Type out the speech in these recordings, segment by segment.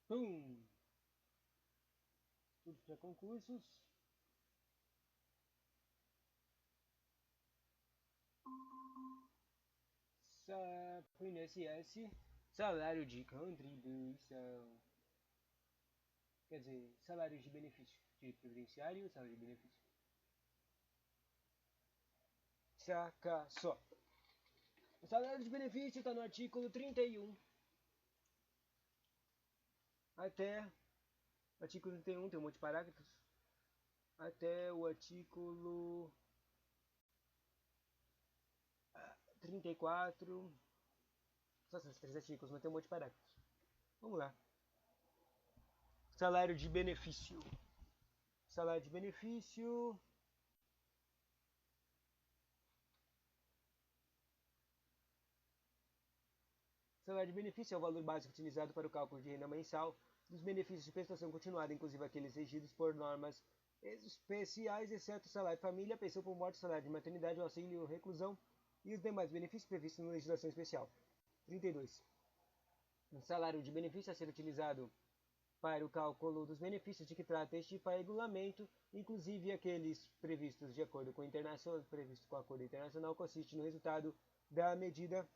Pum! Tudo para concursos. Para o INSS, salário de contribuição. Quer dizer, salário de benefício. Direito previdenciário, salário de benefício. Saca só. O salário de benefício está no artigo 31 até o artigo 31, tem um monte de parágrafos, até o artigo 34. Só esses três artigos, mas tem um monte de parágrafos. Vamos lá. Salário de benefício. Salário de benefício. Salário de benefício é o valor básico utilizado para o cálculo de renda mensal dos benefícios de prestação continuada, inclusive aqueles regidos por normas especiais, exceto salário de família, pensão por morte, salário de maternidade, auxílio reclusão e os demais benefícios previstos na legislação especial. 32. O salário de benefício a ser utilizado para o cálculo dos benefícios de que trata este regulamento, inclusive aqueles previstos de acordo com o acordo internacional, consiste no resultado da medida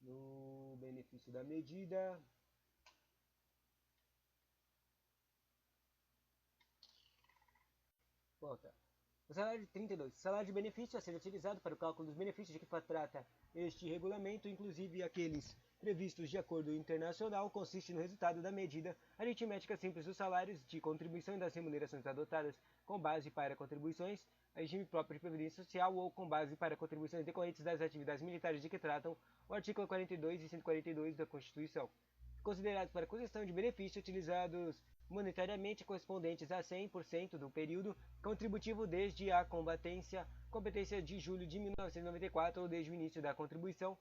no benefício da medida. Volta. O salário de 32. Salário de benefício a ser utilizado para o cálculo dos benefícios de que trata este regulamento, inclusive aqueles previstos de acordo internacional, consiste no resultado da medida aritmética simples dos salários de contribuição e das remunerações adotadas com base para contribuições a regime próprio de previdência social ou com base para contribuições decorrentes das atividades militares de que tratam o artigo 42 e 142 da Constituição. Considerados para concessão de benefício utilizados monetariamente correspondentes a 100% do período contributivo desde a competência de julho de 1994 ou desde o início da contribuição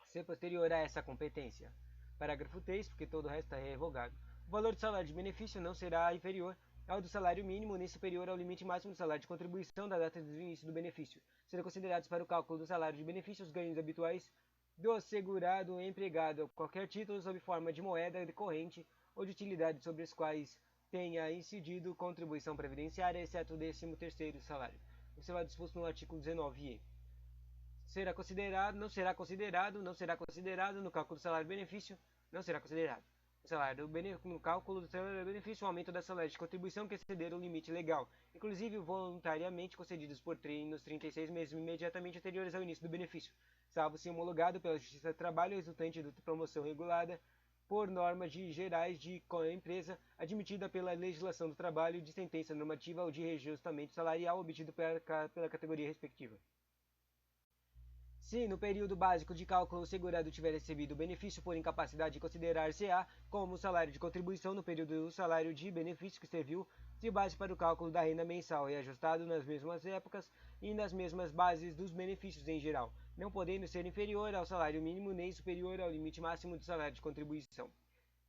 ser posterior a essa competência. Parágrafo 3, porque todo o resto é revogado. O valor do salário de benefício não será inferior ao do salário mínimo nem superior ao limite máximo do salário de contribuição da data do início do benefício. Serão considerados para o cálculo do salário de benefício os ganhos habituais do segurado empregado a qualquer título sob forma de moeda corrente ou de utilidade sobre os quais tenha incidido contribuição previdenciária, exceto o 13º salário. Isso é disposto no artigo 19e. Será considerado, não será considerado, não será considerado no cálculo do salário-benefício, não será considerado. No cálculo do salário-benefício, o aumento da salário de contribuição que exceder o limite legal, inclusive voluntariamente concedidos por nos 36 meses imediatamente anteriores ao início do benefício, salvo se homologado pela Justiça do Trabalho resultante de promoção regulada por normas gerais de empresa admitida pela legislação do trabalho, de sentença normativa ou de reajustamento salarial obtido pela categoria respectiva. Se no período básico de cálculo o segurado tiver recebido o benefício por incapacidade, considerar-se-á como salário de contribuição no período do salário de benefício que serviu de base para o cálculo da renda mensal e ajustado nas mesmas épocas e nas mesmas bases dos benefícios em geral, não podendo ser inferior ao salário mínimo nem superior ao limite máximo do salário de contribuição.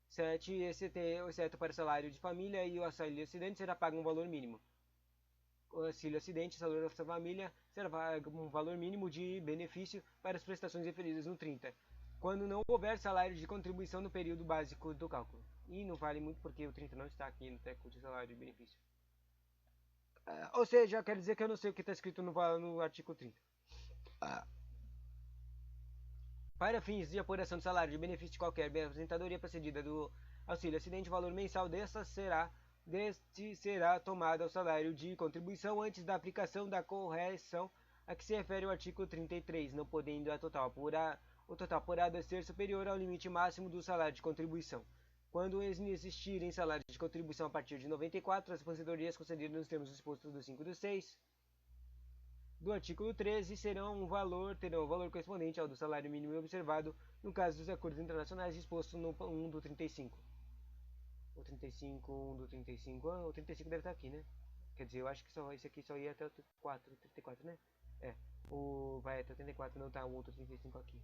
7. Exceto para o salário de família e o auxílio acidente será pago um valor mínimo. O auxílio acidente, salário da família, será um valor mínimo de benefício para as prestações referidas no 30, quando não houver salário de contribuição no período básico do cálculo. E não vale muito porque o 30 não está aqui no teco de salário de benefício. Ou seja, quer dizer que eu não sei o que está escrito no artigo 30. Para fins de apuração do salário de benefício de qualquer aposentadoria procedida do auxílio acidente, o valor mensal deste será tomado ao salário de contribuição antes da aplicação da correção a que se refere o artigo 33, não podendo o total apurado ser superior ao limite máximo do salário de contribuição. Quando existirem salários de contribuição a partir de 94, as aposentadorias concedidas nos termos dispostos do 5 do 6 do artigo 13 terão o valor correspondente ao do salário mínimo observado no caso dos acordos internacionais disposto no 1 do 35. O 35, 1 do 35, o 35 deve estar aqui, né? Quer dizer, eu acho que esse aqui só ia até o 34, né? É, vai até o 34, não tá o outro 35 aqui.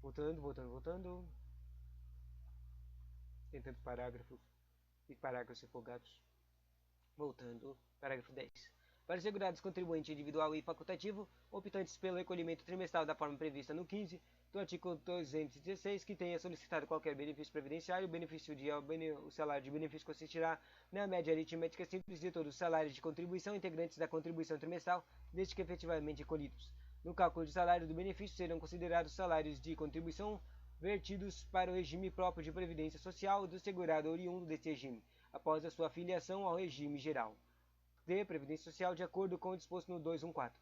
Voltando. Tem tantos parágrafos e parágrafos afogados. Voltando, parágrafo 10. Para os segurados contribuinte individual e facultativo, optantes pelo recolhimento trimestral da forma prevista no 15 do artigo 216, que tenha solicitado qualquer benefício previdenciário, o salário de benefício consistirá na média aritmética simples de todos os salários de contribuição integrantes da contribuição trimestral, desde que efetivamente recolhidos. No cálculo de salário do benefício serão considerados salários de contribuição vertidos para o regime próprio de previdência social do segurado oriundo deste regime, após a sua filiação ao regime geral de previdência social de acordo com o disposto no 214.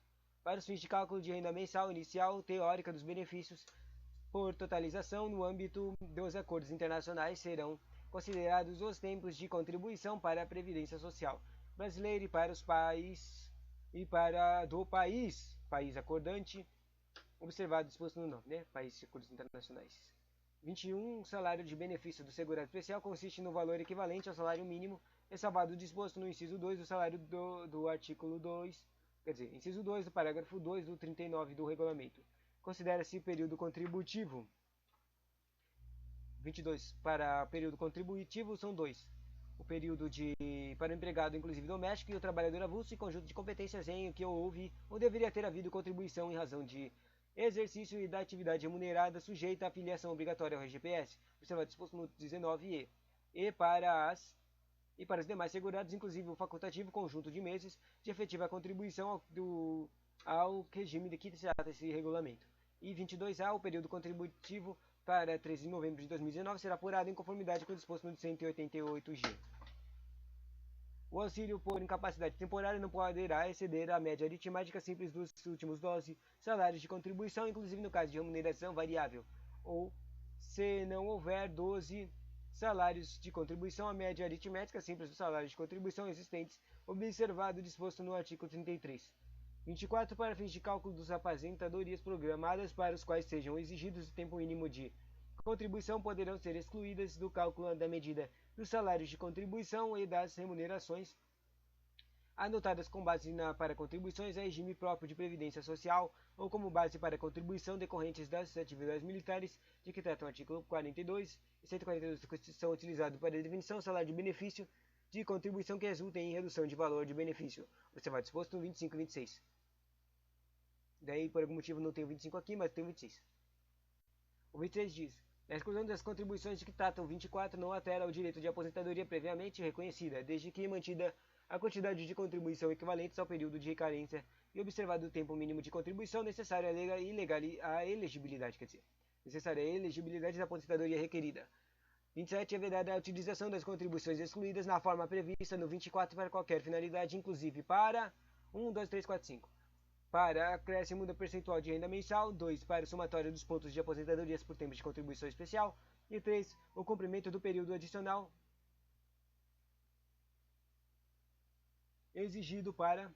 Para os fins de cálculo de renda mensal inicial teórica dos benefícios por totalização no âmbito dos acordos internacionais serão considerados os tempos de contribuição para a previdência social brasileira e para os país acordante, observado disposto no nome, né? Países de acordos internacionais. 21. Salário de benefício do segurado especial consiste no valor equivalente ao salário mínimo, ressalvado o disposto no inciso 2 do salário do artigo 2, quer dizer, inciso 2 do parágrafo 2 do 39 do regulamento. Considera-se período contributivo. 22. Para período contributivo são dois. O período para o empregado, inclusive doméstico, e o trabalhador avulso e conjunto de competências em que houve ou deveria ter havido contribuição em razão de exercício e da atividade remunerada sujeita à filiação obrigatória ao RGPS, observado disposto no 19e, e para os demais segurados, inclusive o facultativo conjunto de meses de efetiva contribuição ao regime de que trata esse regulamento. E 22A, o período contributivo para 13 de novembro de 2019 será apurado em conformidade com o disposto no 188G. O auxílio por incapacidade temporária não poderá exceder a média aritmética simples dos últimos 12 salários de contribuição, inclusive no caso de remuneração variável, ou, se não houver 12 salários de contribuição, a média aritmética simples dos salários de contribuição existentes, observado o disposto no artigo 33. 24. Para fins de cálculo das aposentadorias programadas para os quais sejam exigidos o tempo mínimo de contribuição poderão ser excluídas do cálculo da medida dos salários de contribuição e das remunerações anotadas com base para contribuições a regime próprio de previdência social ou como base para contribuição decorrentes das atividades militares de que tratam o artigo 42 e 142 da Constituição utilizados para a definição do salário de benefício de contribuição que resultem em redução de valor de benefício, observado disposto no 25 e 26. Daí, por algum motivo, não tem o 25 aqui, mas tem o 26. O 23 diz: a exclusão das contribuições de que tratam 24 não altera o direito de aposentadoria previamente reconhecida, desde que mantida a quantidade de contribuição equivalentes ao período de carência e observado o tempo mínimo de contribuição necessário à elegibilidade, necessária à elegibilidade da aposentadoria requerida. 27. É vedada a utilização das contribuições excluídas na forma prevista no 24 para qualquer finalidade, inclusive para 1, 2, 3, 4, 5. Para acréscimo do percentual de renda mensal, 2. Para o somatório dos pontos de aposentadorias por tempo de contribuição especial, e 3. O cumprimento do período adicional exigido para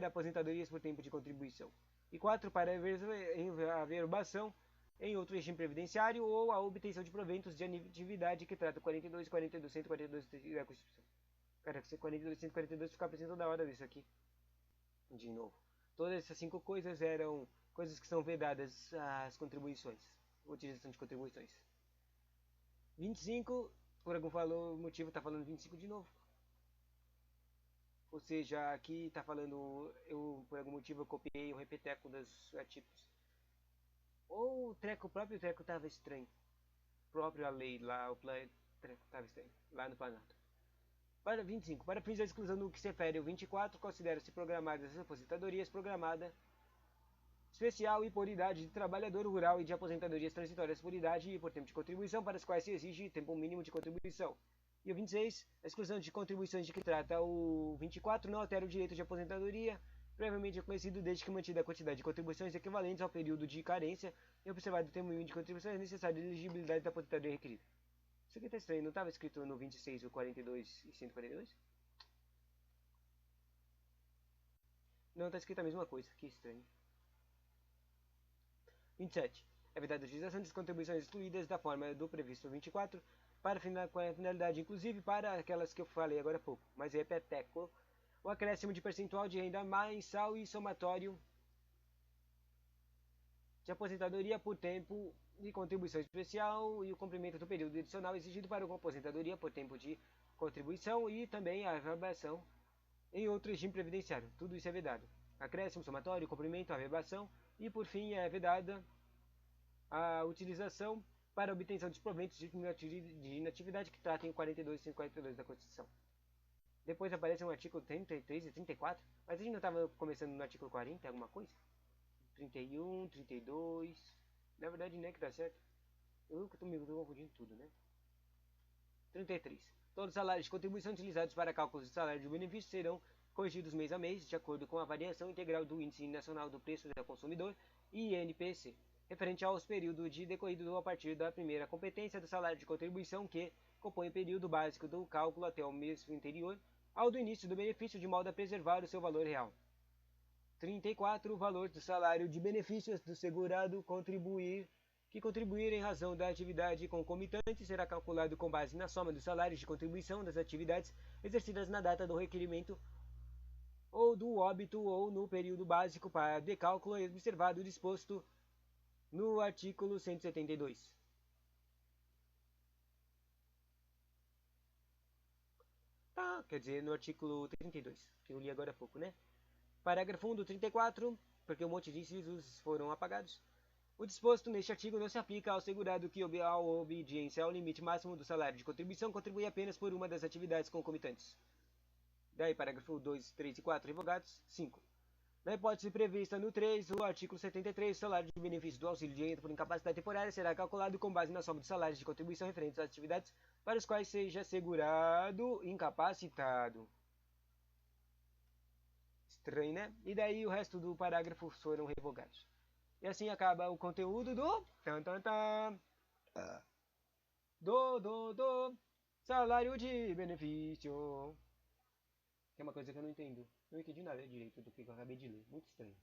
aposentadorias por tempo de contribuição, e 4. Para a averbação em outro regime previdenciário ou a obtenção de proventos de atividade que trata 42, 42, 142 da Constituição. Cara, 42, 142 fica aparecendo toda hora isso aqui. De novo. Todas essas 5 coisas eram coisas que são vedadas às contribuições. Utilização de contribuições. 25, por algum motivo está falando 25 de novo. Ou seja, aqui está falando, por algum motivo eu copiei o repeteco dos artigos. Ou o próprio treco estava estranho. A lei lá, o treco estava estranho. Lá no Planalto. Para 25. Para fins da exclusão do que se refere ao 24, considera-se programadas as aposentadorias programada especial e por idade de trabalhador rural e de aposentadorias transitórias por idade e por tempo de contribuição para as quais se exige tempo mínimo de contribuição. E o 26. A exclusão de contribuições de que trata o 24 não altera o direito de aposentadoria previamente reconhecido desde que mantida a quantidade de contribuições equivalentes ao período de carência e observado o tempo mínimo de contribuições necessário de elegibilidade da aposentadoria requerida. Isso aqui tá estranho, não estava escrito no 26, o 42 e 142? Não, tá escrito a mesma coisa, que estranho. 27. É vedada a utilização das contribuições excluídas da forma do previsto 24 para finalidade, inclusive para aquelas que eu falei agora há pouco, mas repeteco, o acréscimo de percentual de renda mensal e somatório de aposentadoria por tempo de contribuição especial e o cumprimento do período adicional exigido para uma aposentadoria por tempo de contribuição e também a reverbação em outro regime previdenciário. Tudo isso é vedado. Acréscimo, somatório, cumprimento, a reverbação e, por fim, é vedada a utilização para obtenção de proventos de inatividade que tratem o 42 e 142 da Constituição. Depois aparece um artigo 33 e 34, mas a gente não estava começando no artigo 40, alguma coisa? 31, 32. Na verdade, não é que dá certo. Eu que estou me confundindo tudo, né? 33. Todos os salários de contribuição utilizados para cálculos de salário de benefício serão corrigidos mês a mês, de acordo com a variação integral do Índice Nacional do Preço ao Consumidor, INPC, referente aos períodos de decorrido a partir da primeira competência do salário de contribuição que compõe o período básico do cálculo até o mês anterior ao do início do benefício, de modo a preservar o seu valor real. 34. O valor do salário de benefícios do segurado que contribuir em razão da atividade concomitante será calculado com base na soma dos salários de contribuição das atividades exercidas na data do requerimento ou do óbito ou no período básico para de cálculo, observado o disposto no artigo 172. Quer dizer, no artigo 32, que eu li agora há pouco, né? Parágrafo 1 do 34, porque um monte de incisos foram apagados. O disposto neste artigo não se aplica ao segurado que, ao obediência ao limite máximo do salário de contribuição, contribui apenas por uma das atividades concomitantes. Daí, parágrafo 2, 3 e 4, revogados. 5. Na hipótese prevista no 3, o artigo 73, o salário de benefício do auxílio de renda por incapacidade temporária será calculado com base na soma dos salários de contribuição referentes às atividades para os quais seja segurado incapacitado. Estranho, né? E daí o resto do parágrafo foram revogados. E assim acaba o conteúdo do do salário de benefício. Que é uma coisa que eu não entendo. Não entendi nada direito do que eu acabei de ler. Muito estranho.